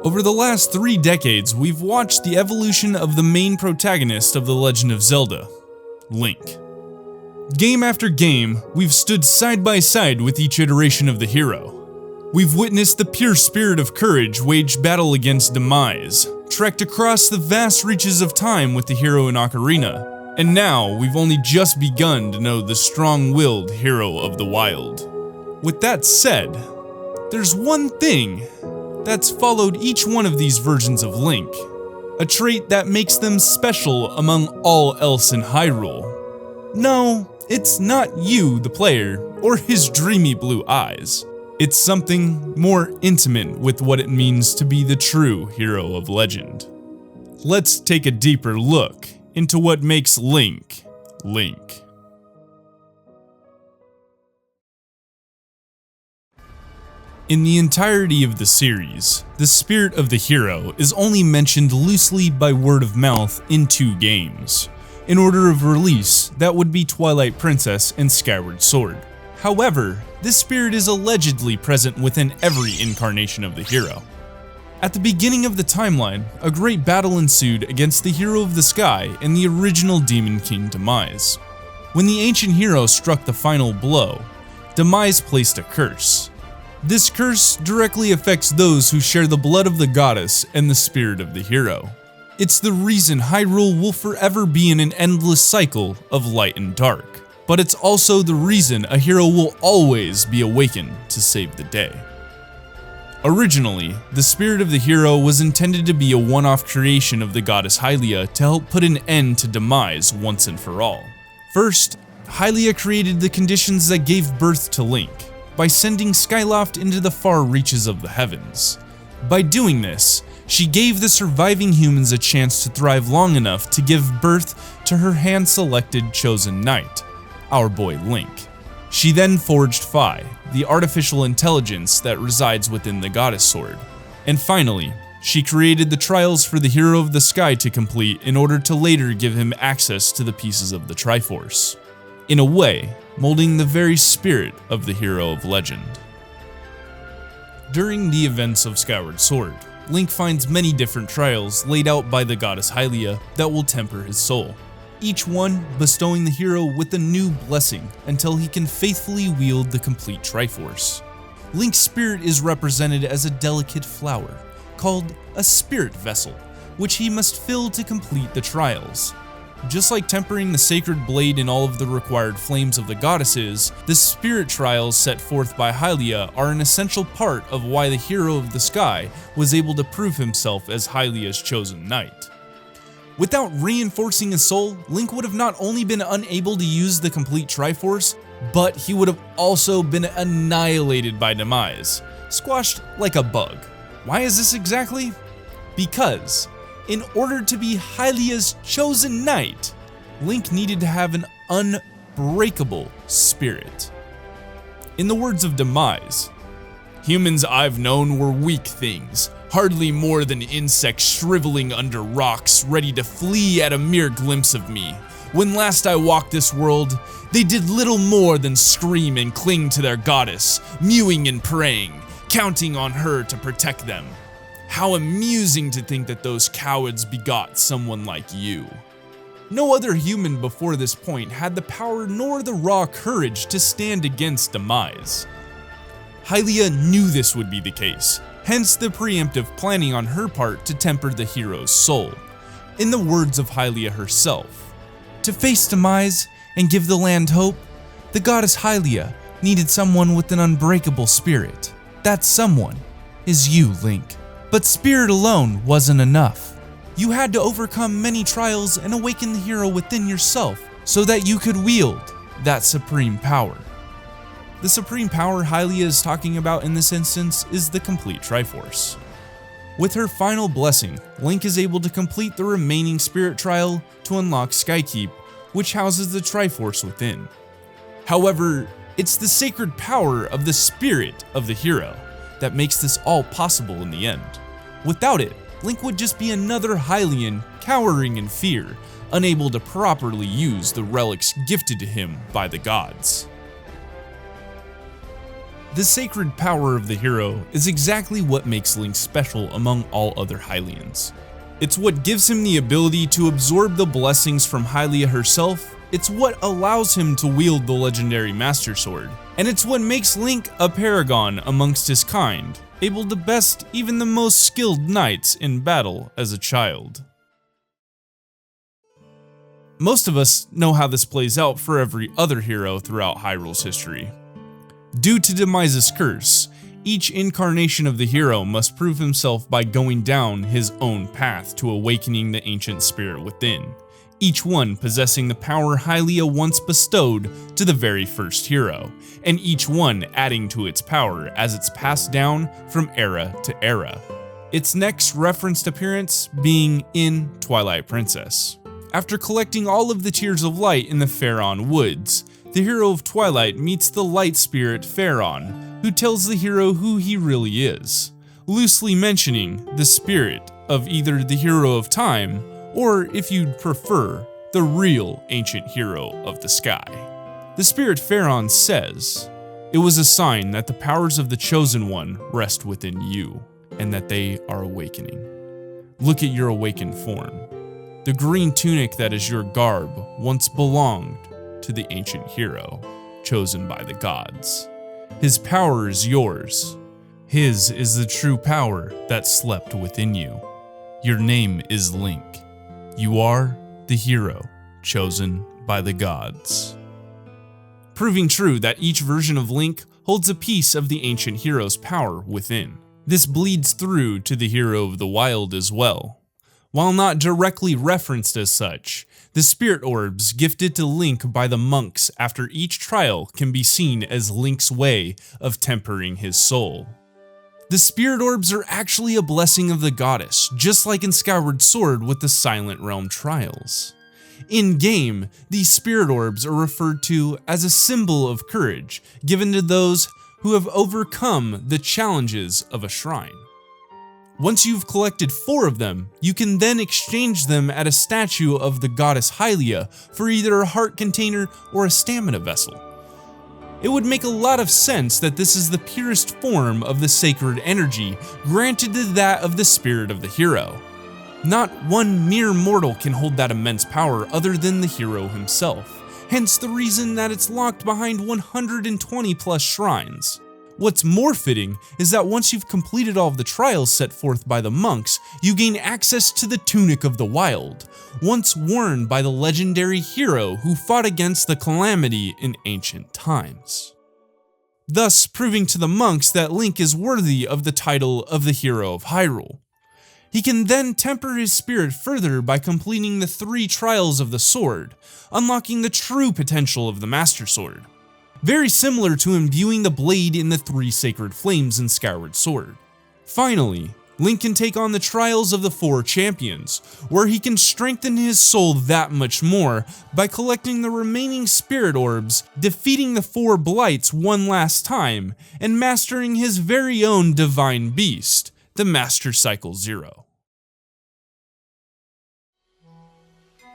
Over the last 3 decades, we've watched the evolution of the main protagonist of The Legend of Zelda, Link. Game after game, we've stood side by side with each iteration of the hero. We've witnessed the pure spirit of courage wage battle against demise, trekked across the vast reaches of time with the hero in Ocarina, and now we've only just begun to know the strong-willed hero of the wild. With that said, there's one thing that's followed each one of these versions of Link, a trait that makes them special among all else in Hyrule. No, it's not you, the player, or his dreamy blue eyes. It's something more intimate with what it means to be the true hero of legend. Let's take a deeper look into what makes Link, Link. In the entirety of the series, the spirit of the hero is only mentioned loosely by word of mouth in 2 games. In order of release, that would be Twilight Princess and Skyward Sword. However, this spirit is allegedly present within every incarnation of the hero. At the beginning of the timeline, a great battle ensued against the hero of the sky and the original Demon King Demise. When the ancient hero struck the final blow, Demise placed a curse. This curse directly affects those who share the blood of the goddess and the spirit of the hero. It's the reason Hyrule will forever be in an endless cycle of light and dark, but it's also the reason a hero will always be awakened to save the day. Originally, the spirit of the hero was intended to be a one-off creation of the goddess Hylia to help put an end to Demise once and for all. First, Hylia created the conditions that gave birth to Link, by sending Skyloft into the far reaches of the heavens. By doing this, she gave the surviving humans a chance to thrive long enough to give birth to her hand-selected chosen knight, our boy Link. She then forged Phi, the artificial intelligence that resides within the goddess sword. And finally, she created the trials for the hero of the sky to complete in order to later give him access to the pieces of the Triforce. In a way, molding the very spirit of the hero of legend. During the events of Skyward Sword, Link finds many different trials laid out by the goddess Hylia that will temper his soul, each one bestowing the hero with a new blessing until he can faithfully wield the complete Triforce. Link's spirit is represented as a delicate flower, called a spirit vessel, which he must fill to complete the trials. Just like tempering the sacred blade in all of the required flames of the goddesses, the spirit trials set forth by Hylia are an essential part of why the hero of the sky was able to prove himself as Hylia's chosen knight. Without reinforcing his soul, Link would have not only been unable to use the complete Triforce, but he would have also been annihilated by Demise, squashed like a bug. Why is this exactly? Because in order to be Hylia's chosen knight, Link needed to have an unbreakable spirit. In the words of Demise, "Humans I've known were weak things, hardly more than insects shriveling under rocks, ready to flee at a mere glimpse of me. When last I walked this world, they did little more than scream and cling to their goddess, mewing and praying, counting on her to protect them. How amusing to think that those cowards begot someone like you." No other human before this point had the power nor the raw courage to stand against Demise. Hylia knew this would be the case, hence the preemptive planning on her part to temper the hero's soul. In the words of Hylia herself, "To face Demise and give the land hope, the goddess Hylia needed someone with an unbreakable spirit. That someone is you, Link. But spirit alone wasn't enough. You had to overcome many trials and awaken the hero within yourself so that you could wield that supreme power." The supreme power Hylia is talking about in this instance is the complete Triforce. With her final blessing, Link is able to complete the remaining spirit trial to unlock Skykeep, which houses the Triforce within. However, it's the sacred power of the spirit of the hero that makes this all possible in the end. Without it, Link would just be another Hylian cowering in fear, unable to properly use the relics gifted to him by the gods. The sacred power of the hero is exactly what makes Link special among all other Hylians. It's what gives him the ability to absorb the blessings from Hylia herself, it's what allows him to wield the legendary Master Sword, and it's what makes Link a paragon amongst his kind, able to best even the most skilled knights in battle as a child. Most of us know how this plays out for every other hero throughout Hyrule's history. Due to Demise's curse, each incarnation of the hero must prove himself by going down his own path to awakening the ancient spirit within, each one possessing the power Hylia once bestowed to the very first hero, and each one adding to its power as it's passed down from era to era. Its next referenced appearance being in Twilight Princess. After collecting all of the Tears of Light in the Faron Woods, the hero of Twilight meets the light spirit Faron, who tells the hero who he really is, loosely mentioning the spirit of either the hero of time, or if you'd prefer, the real ancient hero of the sky. The spirit Faron says, "It was a sign that the powers of the Chosen One rest within you, and that they are awakening. Look at your awakened form. The green tunic that is your garb once belonged to the ancient hero, chosen by the gods. His power is yours. His is the true power that slept within you. Your name is Link. You are the hero, chosen by the gods." Proving true that each version of Link holds a piece of the ancient hero's power within. This bleeds through to the hero of the wild as well. While not directly referenced as such, the spirit orbs gifted to Link by the monks after each trial can be seen as Link's way of tempering his soul. The spirit orbs are actually a blessing of the goddess, just like in Skyward Sword with the Silent Realm trials. In-game, these spirit orbs are referred to as a symbol of courage given to those who have overcome the challenges of a shrine. Once you've collected 4 of them, you can then exchange them at a statue of the goddess Hylia for either a heart container or a stamina vessel. It would make a lot of sense that this is the purest form of the sacred energy granted to that of the spirit of the hero. Not one mere mortal can hold that immense power other than the hero himself, hence the reason that it's locked behind 120 plus shrines. What's more fitting is that once you've completed all of the trials set forth by the monks, you gain access to the Tunic of the Wild, once worn by the legendary hero who fought against the calamity in ancient times. Thus proving to the monks that Link is worthy of the title of the hero of Hyrule. He can then temper his spirit further by completing the 3 trials of the sword, unlocking the true potential of the Master Sword. Very similar to imbuing the blade in the 3 sacred flames in Skyward Sword. Finally, Link can take on the trials of the 4 champions, where he can strengthen his soul that much more by collecting the remaining spirit orbs, defeating the 4 blights one last time, and mastering his very own divine beast, the Master Cycle 0.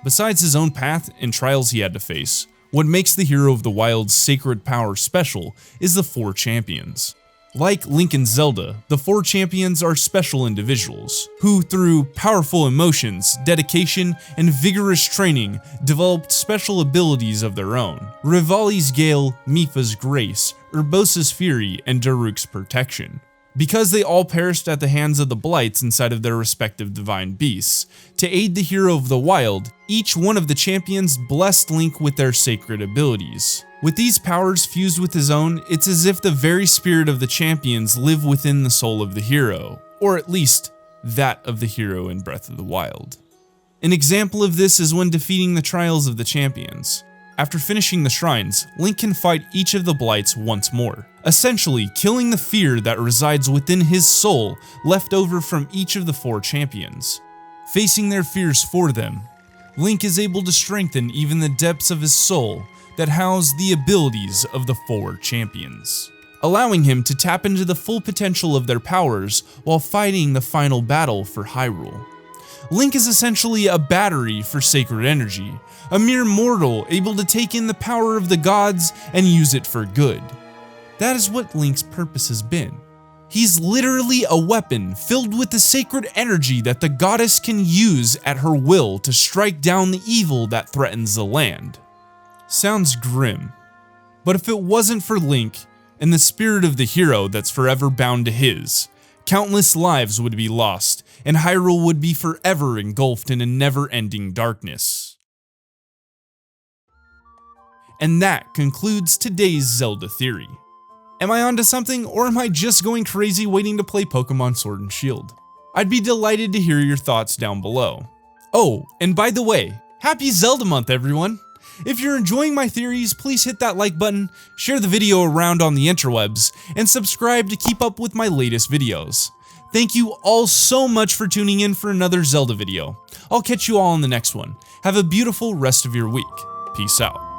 Besides his own path and trials he had to face, what makes the hero of the wild's sacred power special is the 4 champions. Like Link and Zelda, the 4 champions are special individuals, who through powerful emotions, dedication, and vigorous training developed special abilities of their own. Rivali's Gale, Mipha's Grace, Urbosa's Fury, and Daruk's Protection. Because they all perished at the hands of the blights inside of their respective divine beasts, to aid the hero of the wild, each one of the champions blessed Link with their sacred abilities. With these powers fused with his own, it's as if the very spirit of the champions live within the soul of the hero, or at least that of the hero in Breath of the Wild. An example of this is when defeating the trials of the champions. After finishing the shrines, Link can fight each of the blights once more, essentially killing the fear that resides within his soul left over from each of the 4 champions. Facing their fears for them, Link is able to strengthen even the depths of his soul that house the abilities of the 4 champions, allowing him to tap into the full potential of their powers while fighting the final battle for Hyrule. Link is essentially a battery for sacred energy, a mere mortal able to take in the power of the gods and use it for good. That is what Link's purpose has been. He's literally a weapon filled with the sacred energy that the goddess can use at her will to strike down the evil that threatens the land. Sounds grim, but if it wasn't for Link and the spirit of the hero that's forever bound to his, countless lives would be lost and Hyrule would be forever engulfed in a never-ending darkness. And that concludes today's Zelda theory. Am I onto something, or am I just going crazy waiting to play Pokemon Sword and Shield? I'd be delighted to hear your thoughts down below. Oh, and by the way, happy Zelda month everyone! If you're enjoying my theories, please hit that like button, share the video around on the interwebs, and subscribe to keep up with my latest videos. Thank you all so much for tuning in for another Zelda video. I'll catch you all in the next one. Have a beautiful rest of your week. Peace out.